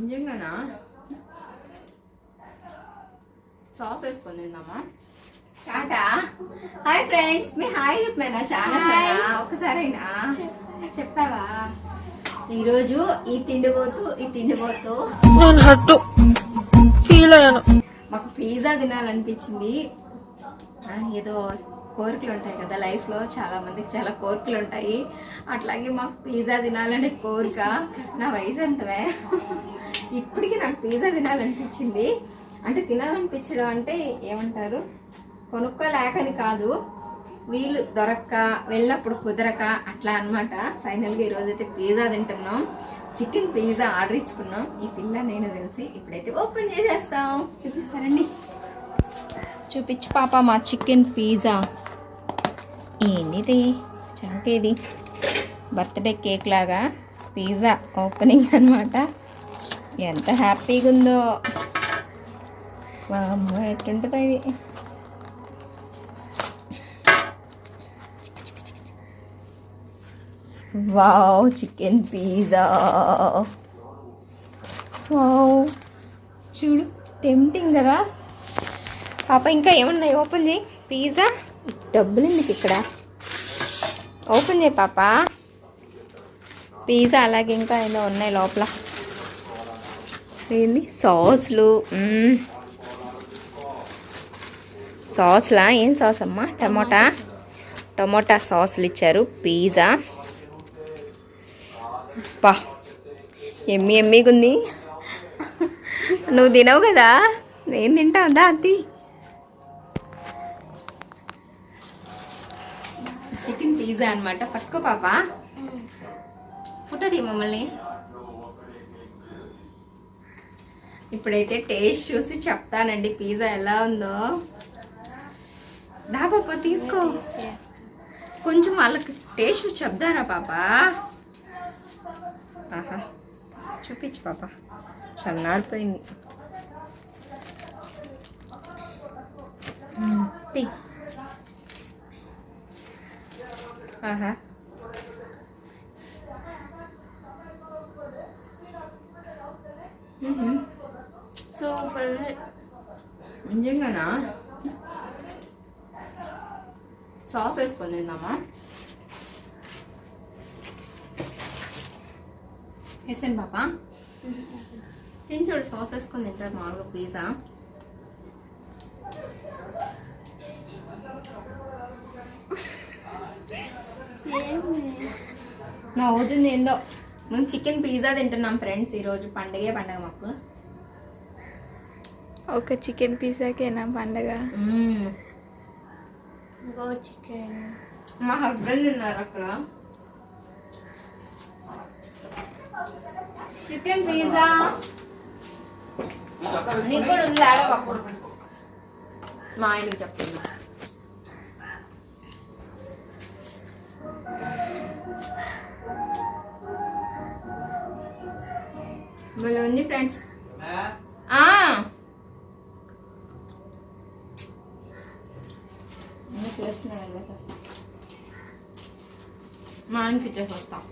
నిజంగానా సాస్ వేసుకొని తిందామా? Tata. Hi friends, me hi చెప్పానా? చాలా ఒక్కసారైనా చెప్పావా? ఈరోజు ఈ తిండిపోతూ మాకు పిజ్జా తినాలనిపించింది. ఏదో కోరికలు ఉంటాయి కదా లైఫ్లో, చాలా మందికి చాలా కోరికలు ఉంటాయి. అట్లాగే మాకు పిజ్జా తినాలనే కోరిక. నా వయసు ఎంతవే, ఇప్పటికీ నాకు పిజ్జా తినాలనిపించింది. అంటే తినాలనిపించడం అంటే ఏమంటారు, కొనుక్కోలేకని కాదు, వీళ్ళు దొరక్క వెళ్ళినప్పుడు కుదరక అట్లా అనమాట. ఫైనల్గా ఈరోజైతే పిజ్జా తింటున్నాం. చికెన్ పిజ్జా ఆర్డర్ ఇచ్చుకున్నాం ఈ పిల్ల నేను కలిసి. ఇప్పుడైతే ఓపెన్ చేసేస్తాం. చూపిస్తారండి, చూపించు పాప మా చికెన్ పిజ్జా. ఏంటిది చాకేది, బర్త్డే కేక్ లాగా పిజ్జా ఓపెనింగ్ అనమాట. ఎంత హ్యాపీగా ఉందో, అమ్మ ఎట్టుంటుందో ఇది. Wow, chicken pizza. వావ్, చూడు టెంప్టింగ్ కదా పాప. ఇంకా ఏమున్నాయి ఓపెన్ చేయి. పిజ్జా డబ్బులు ఎందుకు ఇక్కడ, ఓపెన్ చేయి పాప. పిజ్జా అలాగే ఇంకా ఏదో ఉన్నాయి లోపల. ఏంది సాస్లు, సాస్లా? ఏం సాస్ అమ్మా? టమోటా సాస్లు ఇచ్చారు. పిజ్జా పా ఎమ్మిగా ఉంది. నువ్వు తినవు కదా, నేను తింటావు దా. అది చికెన్ పిజ్జా అనమాట. పట్టుకో పాప, ఫోటో తీ మమ్మల్ని. ఇప్పుడైతే టేస్ట్ చూసి చెప్తానండి పిజ్జా ఎలా ఉందో. దా పాప తీసుకో, కొంచెం వాళ్ళకి టేస్ట్ చెప్దారా పాప. ఆహా, చూపించు పాప, చల్లారిపోయింది. ఆహా, సూపర్. నిజంగానా? సాస్ వేసుకొని తిందామా? వేసాను పాప, తిని చూడు. సాస్ వేసుకొని తింటారు మామూలుగా పిజ్జా. నా అవుతుంది ఏందో. మేము చికెన్ పిజ్జా తింటున్నాం ఫ్రెండ్స్. ఈరోజు పండుగ మాకు. ఒక చికెన్ పిజ్జాకేనా పండుగ? చికెన్, మా హస్బెండ్ ఉన్నారు అక్కడ. చికెన్ పిజ్జా నీకు కూడా ఉంది ఆడ పాప. మా ఆయనకి చెప్తుంది. భలే ఉంది ఫ్రెండ్స్. మా ఆయనకి ఇచ్చేసి వస్తాం.